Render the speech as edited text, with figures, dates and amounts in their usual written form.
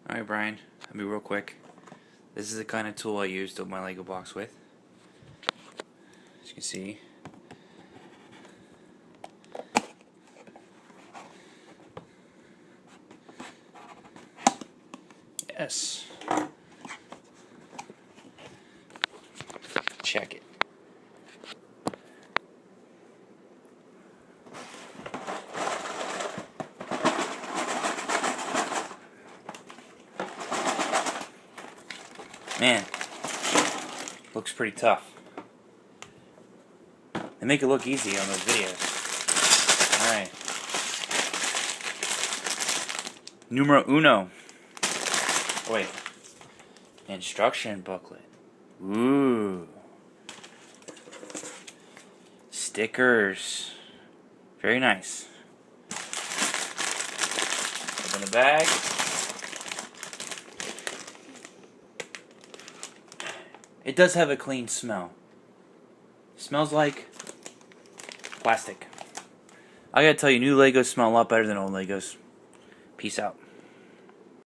Alright, Brian, I'll be real quick. This is the kind of tool I use to build my Lego box with. As you can see. Yes. Check it. Man, looks pretty tough. They make it look easy on those videos. Alright. Numero uno. Oh, wait. Instruction booklet. Ooh. Stickers. Very nice. Open the bag. It does have a clean smell. Smells like plastic. I gotta tell you, new Legos smell a lot better than old Legos. Peace out.